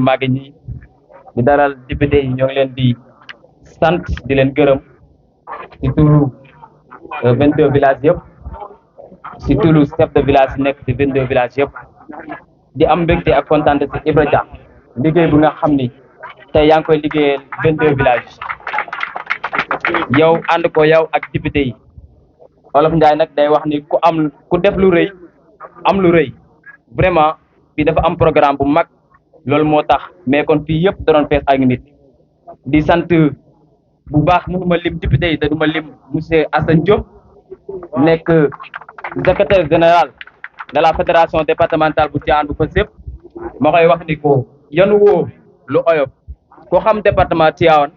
màgg ñi di dalal député yi ñoo ngi leen di sant di leen gërëm ci turu 22 villages yëpp ci turu chef de village yi nekk ci 22 villages yëpp di am mbégte ak kontaan ci Ibra Dia liggéey bu nga xam ni tey yaa ngi koy liggéeyal 22 villages yow ànd ko yow ak député yi Olof Njaay nag day wax ni ku def lu rëy am lu rëy vraiment fii dafa am programme bu mag loolu moo tax mais kon fii yëpp da doon fees ak nit di sant bu baax mënuma lim député yi te duma lim monsieur Assane Diop nekk secrétaire général de la fédération départementale bu Tivaouane bu Pastef ma koy wax ni ko yanu woo lu oyof ko xam département Tivaouane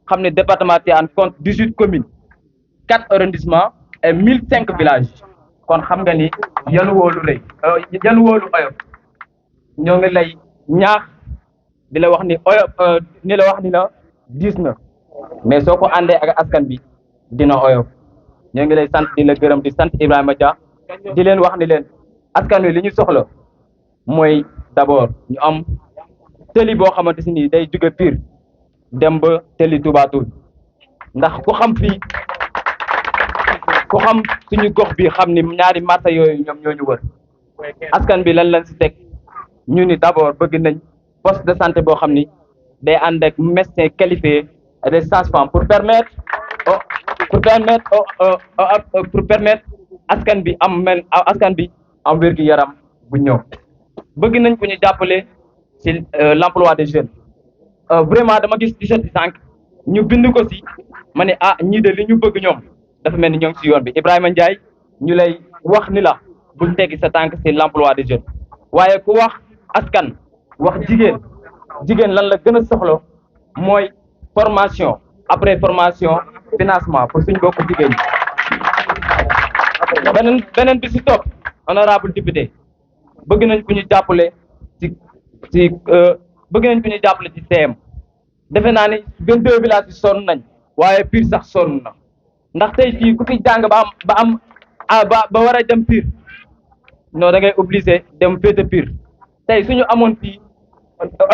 xam ne département Tivaouane compte 18 communes 4 arrondissements et 1005 villages kon xam nga ni yanu woo lu rëy yanu woo lu oyof ñoo ngi lay ñaax di la wax ni oyof ni la wax ni la diis na mais soo ko àndee ak askan bi dina oyof ñoo ngi lay sant di la gërëm di sant Ibrahima Dia di leen wax ni leen askan wi li ñu soxla mooy d'abord ñu am tëli boo xamante si nii day jóge Pire dem ba tëli Touba Toul ndax ku xam fii ku xam suñu gox bi xam ni ñaari marché yooyu ñoom ñoo ñu wër askan bi lan lañ si teg ñu ni d'abord bëgg nañ poste de santé boo xam ni day ànd ak médecin qualifié et des sages-femmes pour permettre askan bi am wér-gu-yaram bu ñëw bëgg nañ ko ñu jàppale ci l'emploi des jeunes vraiment dama gis t-shirt bi sànq ñu bind ko ci ma ne ñii de li ñu bëgg ñoom dafa mel ni ñoo ngi ci yoon bi Ibrahima Ndiaye ñu lay wax ni la bul teggi sa tànk ci l'emploi des jeunes waaye ku wax askan wax jigéen lan la gën a soxla mooy formation après formation financement pour suñ bokk jigéen ñi beneen bi ci topp honorable député bëgg nañ ku ñu jàppale bëgg nañ ku ñu jàppale ci CM defe naa ni 22 villages yi sonn nañ waaye Pire sax sonn na ndax tey fii ku fi jàng ba war a dem Pire non da ngay obligé dem féete Pire tey suñu amoon fii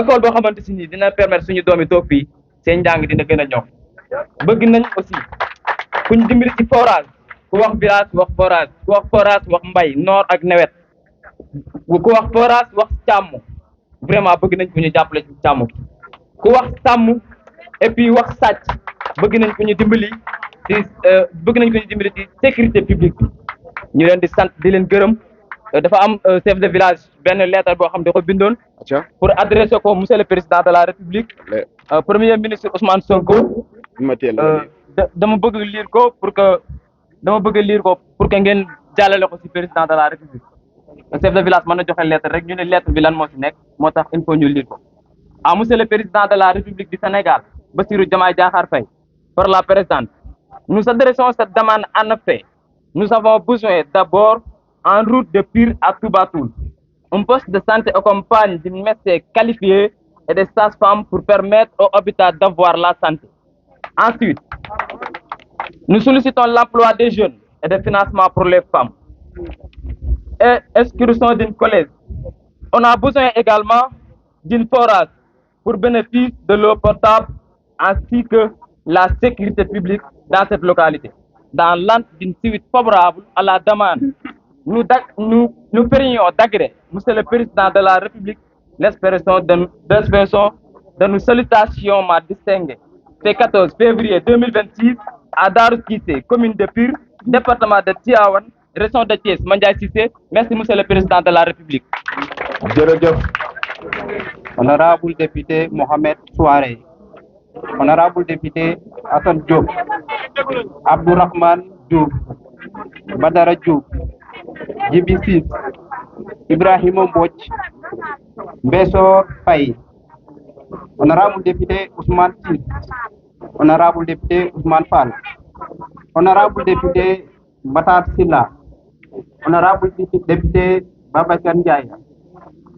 école boo xamante si nii dina permettre suñu doomi toog fii seen njàng dina gën a ñoŋ bëgg nañ aussi kuñ dimbali ci forage ku wax village wax forage wax mbay noor ak nawet ku wax forage wax càmm vraiment bëgg nañ ku ñu jàppale ci càmm ku wax sàmm et puis wax sàcc bëgg nañ ku ñu dimbali ci sécurité publique bi ñu leen di sant di leen gërëm dafa am chef de village benn lettre boo xam da ko bindoon pour adresser ko monsieur le président de la république premier ministre Ousmane Sonko dama bëgg lire ko pour que ngeen jàllale ko ci président de la république chef de village mën na joxe lettre rek ñu ne lettre bi lan moo ci nekk moo tax il faut ñu lire ko monsieur le président de la république du Sénégal Bassirou Diomaye Diakhar Faye par la présidente nous adressons cette demande en effet nous avons besoin d'abord en route de Pire à Touba Toul un poste de santé accompagne d'une médecin qualifiée et des sages-femmes pour permettre aux habitants d'avoir la santé. Ensuite, nous sollicitons l'emploi des jeunes et des financements pour les femmes et exclusion d'une collège. On a besoin également d'une forage pour bénéfice de l'eau potable ainsi que la sécurité publique dans cette localité. Dans l'attente d'une suite favorable à la demande, nous prions d'agréer, Monsieur le Président de la République, l'expression de nos salutations ma distinguée. C'est 14 février 2026 à Darou Cissé, commune de Pire, département de Tivaouane, région de Thiès, Mandiaye Cissé. Merci Monsieur le Président de la République. Jërëjëf. Honorable député Mohamed Souare, honorable député Hassan Diop, Abdourahmane Diouf, Badara Diouf, Djibi Ciss, Ibrahima Mbodj, Mbessor Faye, honorable député Ousmane Ciss, honorable député Ousmane Fall, honorable député Matar Silla, honorable député Babacar Ndiaye,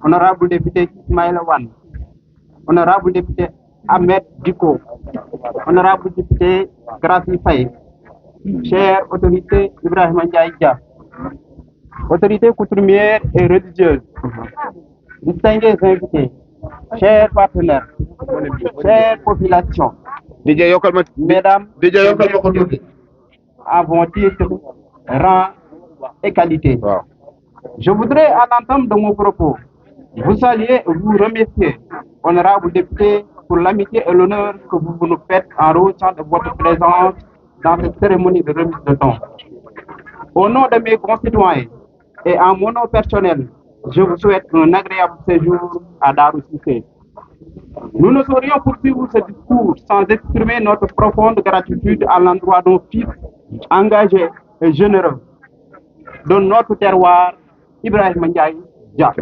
honorable député Ismaïla Wane, honorable député Ahmed Diko, honorable député Gracie Faye, chère autorité Ibrahima Ndiaye Dia, autorité coutumière et religieuse, distingués invités, chers partenaires, chères populations, DJ yokkal ma mesdames, DJ yokkal ma ko tuuti. avant titre, rang et qualité. waaw. Je voudrais, à l'entame de mon propos, vous saluer et vous remercier, honorables députés, pour l'amitié et l'honneur que vous nous faites en rehaussant de votre présence dans cette cérémonie de remise de dons. Au nom de mes concitoyens et en mon nom personnel, je vous souhaite un agréable séjour à Darou Cissé. Nous ne saurions poursuivre ce discours sans exprimer notre profonde gratitude à l'endroit d'un fils engagé et généreux de notre terroir, Ibrahim Ndiaye Dia.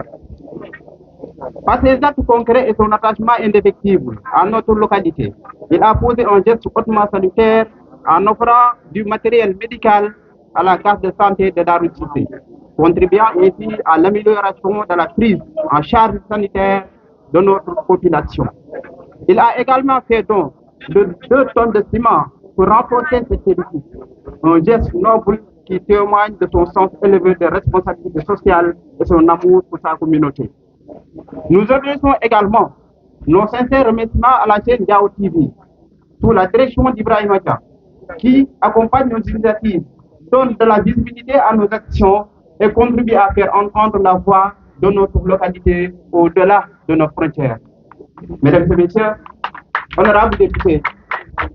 Par ses actes concrets et son attachement indéfectible à notre localité, il a posé un geste hautement salutaire en offrant du matériel médical à la case de santé de Darou Cissé, contribuant ainsi à l'amélioration de la prise en charge sanitaire de notre population. Il a également fait don de 2 tonnes de ciment pour renforcer cet édifice, un geste noble qui témoigne de son sens élevé de responsabilité sociale et son amour pour sa communauté. Nous adressons également nos sincères remerciements à la chaîne Diao TV, sous la direction d'Ibrahim Dia, qui accompagne nos initiatives, donne de la visibilité à nos actions et contribue à faire entendre la voix de notre localité au-delà de nos frontières. Mesdames et messieurs, honorables députés,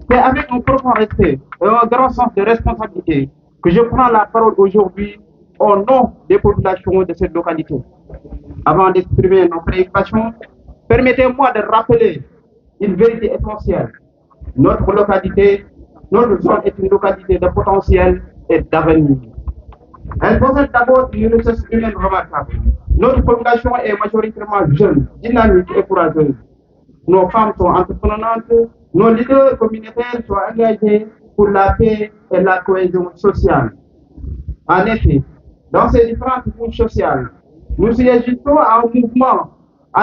c'est avec un profond respect et un grand sens de responsabilité que je prends la parole aujourd'hui au nom des populations de cette localité. Avant d'exprimer nos préoccupations, permettez-moi de rappeler une vérité essentielle. Notre localité, notre zone est une localité de potentiel et d'avenir. Elle possède d'abord une ressource humaine remarquable. Notre population est majoritairement jeune, dynamique et courageuse. Nos femmes sont entreprenantes, nos leaders communautaires sont engagés pour la paix et la cohésion sociale. En effet, dans ces différentes couches sociales, nous assistons à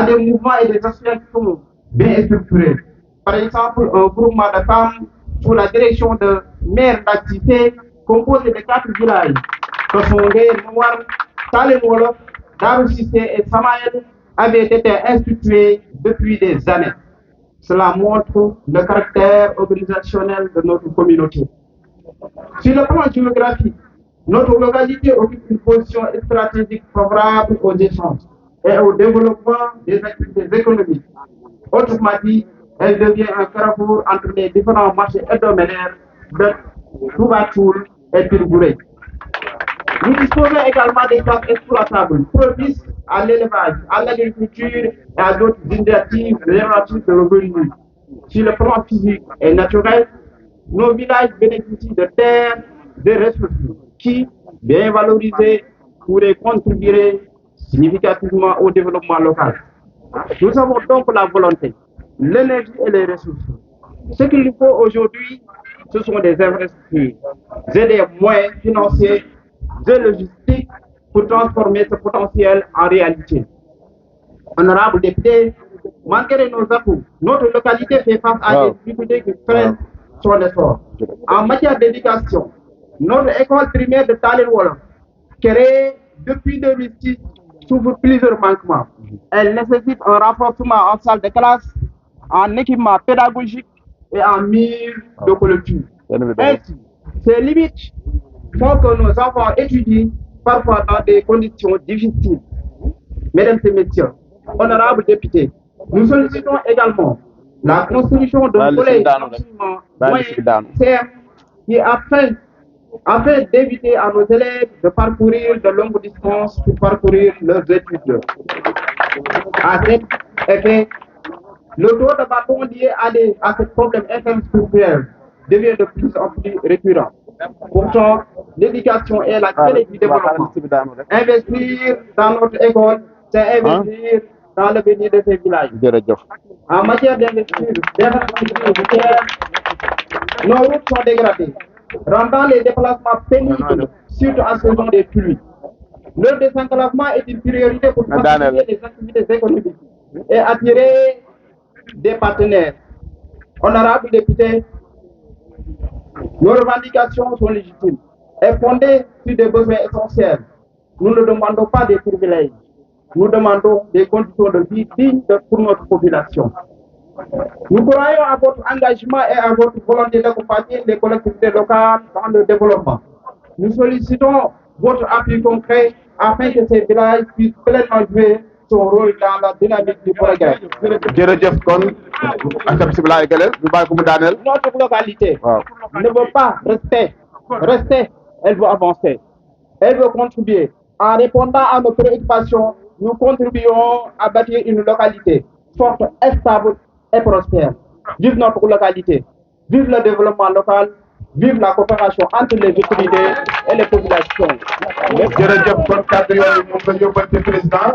des mouvements et des associations bien structurées. Par exemple, un groupement de femmes sous la direction de Mère d'activité composé de 4 villages, Kosongé, Mouar, Talemolof, Darou Cissé et Samaël, avait été institué depuis des années. Cela montre le caractère organisationnel de notre communauté. Sur le plan géographique, notre localité occupe une position stratégique favorable aux échanges et au développement des activités économiques. Autrement dit, elle devient un carrefour entre les différents marchés hebdomadaires de Toubatoul et Pirbouré. Nous disposons également des places exploitables propices à l'élevage, à l'agriculture et à d'autres initiatives génératives de revenus. Sur le plan physique et naturel, nos villages bénéficient de terres, de ressources qui, bien valorisées, pourraient contribuer significativement au développement local. Nous avons donc la volonté, l'énergie et les ressources. Ce qu'il nous faut aujourd'hui, ce sont des infrastructures et des moyens financiers et logistiques pour transformer ce potentiel en réalité. Honorables députés, malgré nos atouts, notre localité fait face à des difficultés qui freinent son essor. En matière d'éducation, notre école primaire de Talil Wolof, créée depuis 2006, souffre plusieurs manquements. Elle nécessite un renforcement en salle de classe, en équipement pédagogique et en murs de clôture. Ainsi, ces limites font que nos enfants étudient parfois dans des conditions difficiles. Mesdames et messieurs, honorables députés, nous sollicitons également la construction d'un collège d'enseignement moyen CM qui afin d'éviter à nos élèves de parcourir de longues distances pour parcourir leurs études. À cet effet, le taux de bâtons lié à ce problème infrastructurel devient de plus en plus récurrent. Pourtant, l'éducation est la clé du développement. Investir dans notre école, c'est investir dans l'avenir de ces villages. En matière d'infrastructure routière, nos routes sont dégradées, rendant les déplacements pénibles, surtout en saison des pluies. Le désenclavement est une priorité pour faciliter les activités économiques et attirer des partenaires. Honorables députés, nos revendications sont légitimes et fondées sur des besoins essentiels. Nous ne demandons pas des privilèges. nous demandons des conditions de vie dignes pour notre population. Nous croyons à votre engagement et à votre volonté d'accompagner les collectivités locales dans le développement. Nous sollicitons votre appui concret afin que ces villages puissent pleinement jouer son rôle dans la dynamique du progrès. jërëjëf kon akam bisimilah eggale ñu bàyyi ko mu daaneel. Notre localité waaw ne veut pas rester, elle veut avancer. Elle veut contribuer. En répondant à nos préoccupations, nous contribuons à bâtir une localité forte, stable et prospère. Vive notre localité, vive le développement local, vive la coopération entre les autorités et les populations. jërëjëf kon kàddu yooyu moom la yóbbante président.